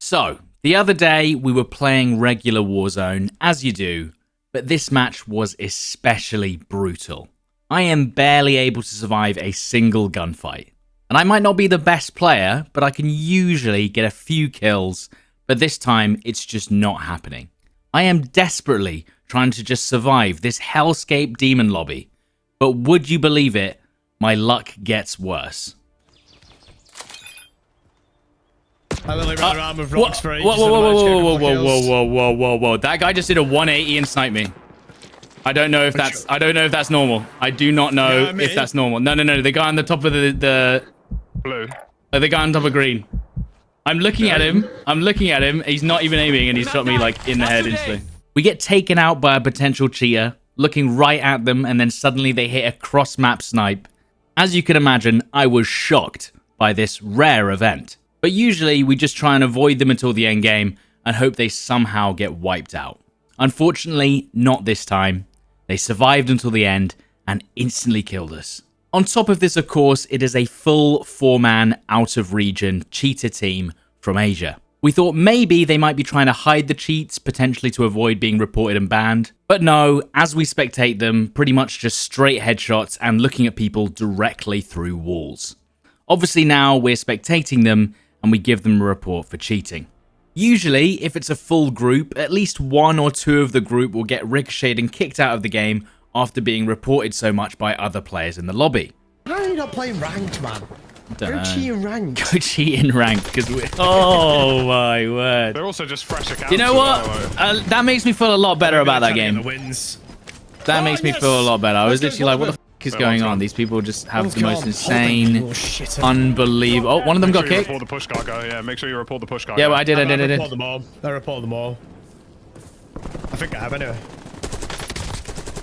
So, the other day we were playing regular Warzone, as you do, but this match was especially brutal. I am barely able to survive a single gunfight. And I might not be the best player, but I can usually get a few kills, but this time it's just not happening. I am desperately trying to just survive this hellscape demon lobby, but would you believe it, my luck gets worse. I literally ran around with rocks for ages. Whoa. That guy just did a 180 and sniped me. I don't know if that's normal. I do not know if that's normal. No. The guy on the top of the blue. The guy on top of green. I'm looking at him. He's not even aiming and he's shot me like in the head instantly. We get taken out by a potential cheater, looking right at them, and then suddenly they hit a cross-map snipe. As you can imagine, I was shocked by this rare event. But usually we just try and avoid them until the end game and hope they somehow get wiped out. Unfortunately, not this time. They survived until the end and instantly killed us. On top of this, of course, it is a full 4-man out-of-region cheater team from Asia. We thought maybe they might be trying to hide the cheats, potentially to avoid being reported and banned. But no, as we spectate them, pretty much just straight headshots and looking at people directly through walls. Obviously now we're spectating them and we give them a report for cheating. Usually, if it's a full group, at least one or two of the group will get ricocheted and kicked out of the game after being reported so much by other players in the lobby. How are you not playing ranked, man? Go cheat in ranked. Go cheat in ranked, because we're... Oh my word. They're also just fresh accounts. You know what? That makes me feel a lot better about that game. That makes me feel a lot better. I was literally like, what the f*** is going on? These people just have the most insane, unbelievable... Oh, one of them got kicked. Report the push car guy. Yeah, make sure you report the push car. Yeah, well, I did. I report them all. I report them all. I think I have anyway.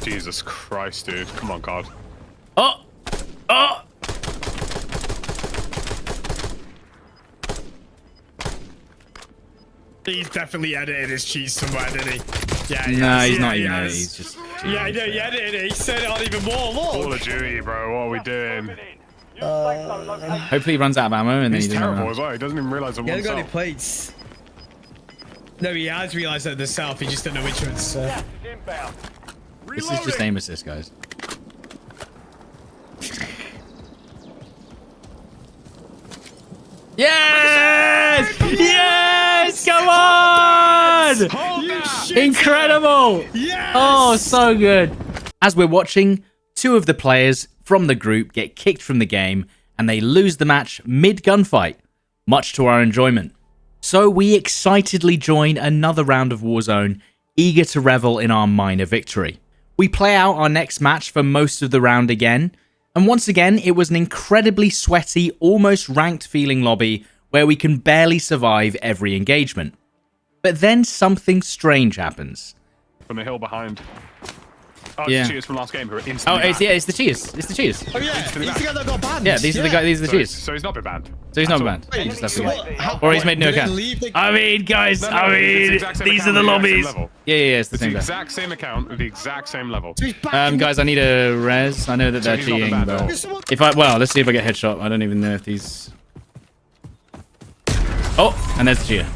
Jesus Christ, dude. Come on, God. Oh! He's definitely edited his cheese somewhere, didn't he? Yeah, no, he's not even edited. He's just... Yeah, I know, he edited it. He said it on even more. Look. Call of Duty, bro. What are we doing? Hopefully he runs out of ammo and then He's he doesn't terrible as well. He doesn't even realize it. He hasn't got any plates. No, he has realized that the south. He just don't know which ones. This is just aim assist, guys. Yes! Yes! Come on! Incredible! Yes! Oh, so good. As we're watching, two of the players from the group get kicked from the game and they lose the match mid-gunfight, much to our enjoyment. So we excitedly join another round of Warzone, eager to revel in our minor victory. We play out our next match for most of the round again, and once again it was an incredibly sweaty, almost ranked feeling lobby where we can barely survive every engagement. But then something strange happens. From the hill behind. Oh, yeah. It's the cheaters from last game who are instantly it's the cheaters. It's the cheaters. Oh yeah, these are the guys that got banned. Yeah, these are the guys. These are the cheaters. So he's not been banned. So he's not banned. Wait, He's just so left or he's made no account. I mean, guys. No, I mean, these are the lobbies. Yeah, it's the It's same the guy. exact same account with the exact same level. Guys, I need a res. I know that they're he's not cheating, banned but at all. if let's see if I get headshot. I don't even know if these. Oh, and there's the cheater.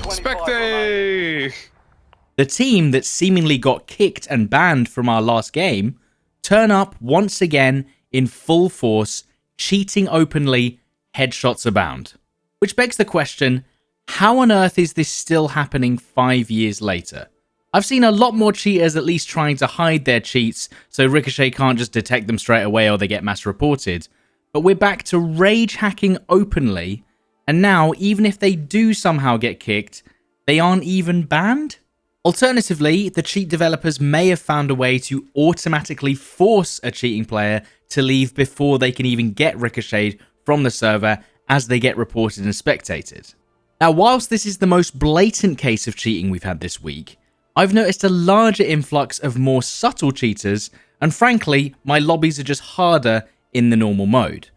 Spectate! The team that seemingly got kicked and banned from our last game turn up once again in full force, cheating openly, headshots abound. Which begs the question, how on earth is this still happening 5 years later? I've seen a lot more cheaters at least trying to hide their cheats so Ricochet can't just detect them straight away or they get mass reported. But we're back to rage hacking openly, and now even if they do somehow get kicked, they aren't even banned? Alternatively, the cheat developers may have found a way to automatically force a cheating player to leave before they can even get ricocheted from the server as they get reported and spectated. Now, whilst this is the most blatant case of cheating we've had this week, I've noticed a larger influx of more subtle cheaters, and frankly, my lobbies are just harder in the normal mode.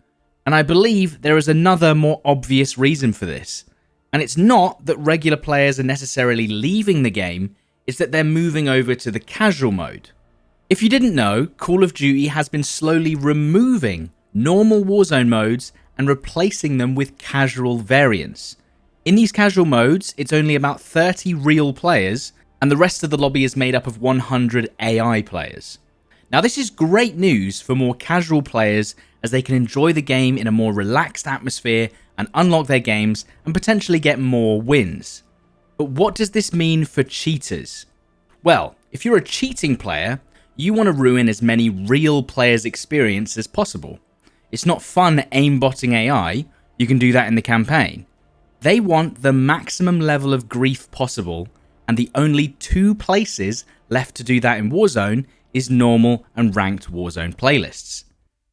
And I believe there is another more obvious reason for this. And it's not that regular players are necessarily leaving the game, it's that they're moving over to the casual mode. If you didn't know, Call of Duty has been slowly removing normal Warzone modes and replacing them with casual variants. In these casual modes, it's only about 30 real players, and the rest of the lobby is made up of 100 AI players. Now, this is great news for more casual players as they can enjoy the game in a more relaxed atmosphere and unlock their games and potentially get more wins. But what does this mean for cheaters? Well, if you're a cheating player, you want to ruin as many real players' experience as possible. It's not fun aimbotting AI, you can do that in the campaign. They want the maximum level of grief possible, and the only two places left to do that in Warzone is normal and ranked Warzone playlists.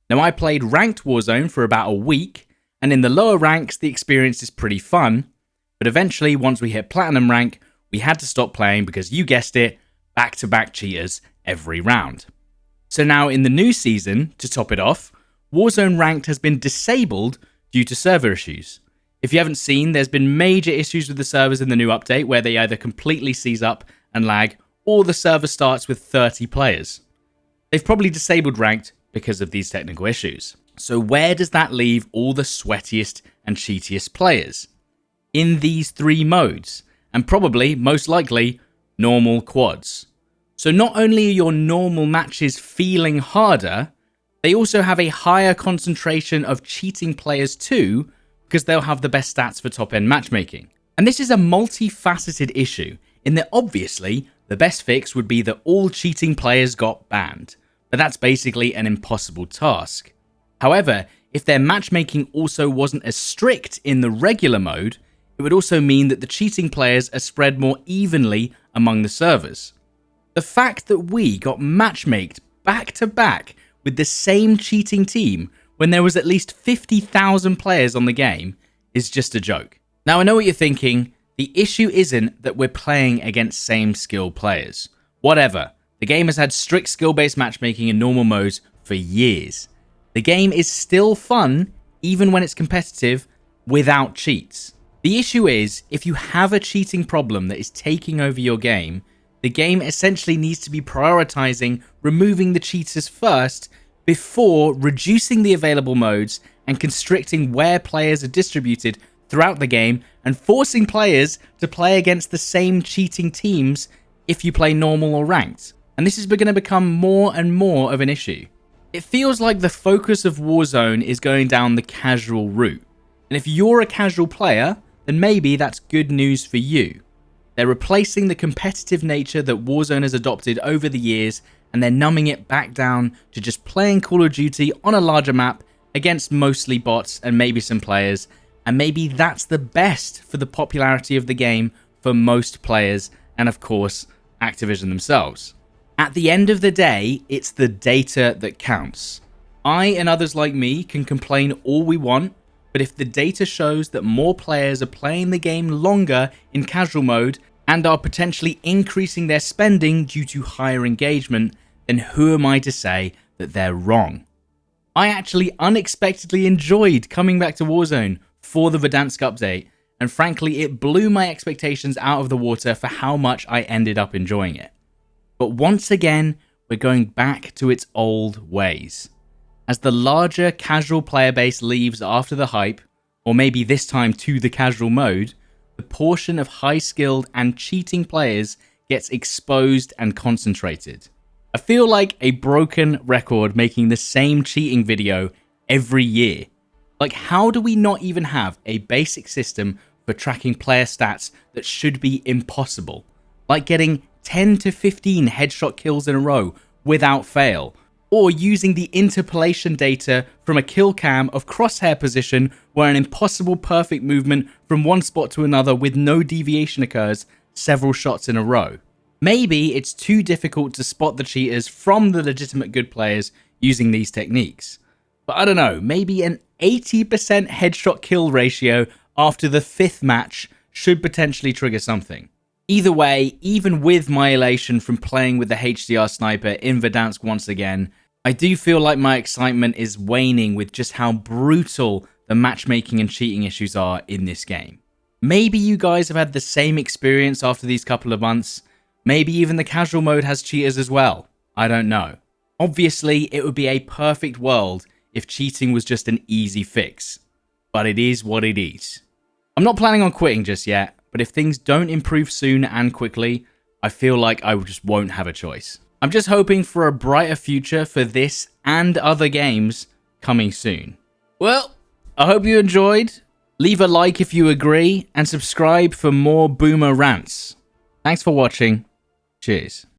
Now, I played ranked Warzone for about a week, and in the lower ranks the experience is pretty fun, but eventually once we hit platinum rank, we had to stop playing because, you guessed it, back-to-back cheaters every round. So now in the new season, to top it off, Warzone Ranked has been disabled due to server issues. If you haven't seen, there's been major issues with the servers in the new update where they either completely seize up and lag, or the server starts with 30 players. They've probably disabled Ranked because of these technical issues. So where does that leave all the sweatiest and cheatiest players? In these three modes, and probably, most likely, normal quads. So not only are your normal matches feeling harder, they also have a higher concentration of cheating players too, because they'll have the best stats for top-end matchmaking. And this is a multifaceted issue, in that obviously, the best fix would be that all cheating players got banned, but that's basically an impossible task. However, if their matchmaking also wasn't as strict in the regular mode, it would also mean that the cheating players are spread more evenly among the servers. The fact that we got matchmaked back to back with the same cheating team when there was at least 50,000 players on the game is just a joke. Now, I know what you're thinking. The issue isn't that we're playing against same skill players. Whatever. The game has had strict skill-based matchmaking in normal modes for years. The game is still fun, even when it's competitive, without cheats. The issue is, if you have a cheating problem that is taking over your game, the game essentially needs to be prioritizing removing the cheaters first before reducing the available modes and constricting where players are distributed throughout the game and forcing players to play against the same cheating teams if you play normal or ranked. And this is going to become more and more of an issue. It feels like the focus of Warzone is going down the casual route. And if you're a casual player, then maybe that's good news for you. They're replacing the competitive nature that Warzone has adopted over the years, and they're numbing it back down to just playing Call of Duty on a larger map against mostly bots and maybe some players, and maybe that's the best for the popularity of the game for most players, and of course, Activision themselves. At the end of the day, it's the data that counts. I and others like me can complain all we want, but if the data shows that more players are playing the game longer in casual mode and are potentially increasing their spending due to higher engagement, then who am I to say that they're wrong? I actually unexpectedly enjoyed coming back to Warzone for the Verdansk update, and frankly it blew my expectations out of the water for how much I ended up enjoying it. But once again, we're going back to its old ways. As the larger casual player base leaves after the hype, or maybe this time to the casual mode, the portion of high-skilled and cheating players gets exposed and concentrated. I feel like a broken record making the same cheating video every year. Like, how do we not even have a basic system for tracking player stats that should be impossible? Like getting 10 to 15 headshot kills in a row without fail, or using the interpolation data from a kill cam of crosshair position where an impossible perfect movement from one spot to another with no deviation occurs several shots in a row. Maybe it's too difficult to spot the cheaters from the legitimate good players using these techniques. But I don't know, maybe an 80% headshot kill ratio after the 5th match should potentially trigger something. Either way, even with my elation from playing with the HDR sniper in Verdansk once again, I do feel like my excitement is waning with just how brutal the matchmaking and cheating issues are in this game. Maybe you guys have had the same experience after these couple of months. Maybe even the casual mode has cheaters as well. I don't know. Obviously, it would be a perfect world if cheating was just an easy fix. But it is what it is. I'm not planning on quitting just yet, but if things don't improve soon and quickly, I feel like I just won't have a choice. I'm just hoping for a brighter future for this and other games coming soon. Well, I hope you enjoyed. Leave a like if you agree, and subscribe for more boomer rants. Thanks for watching. Cheers.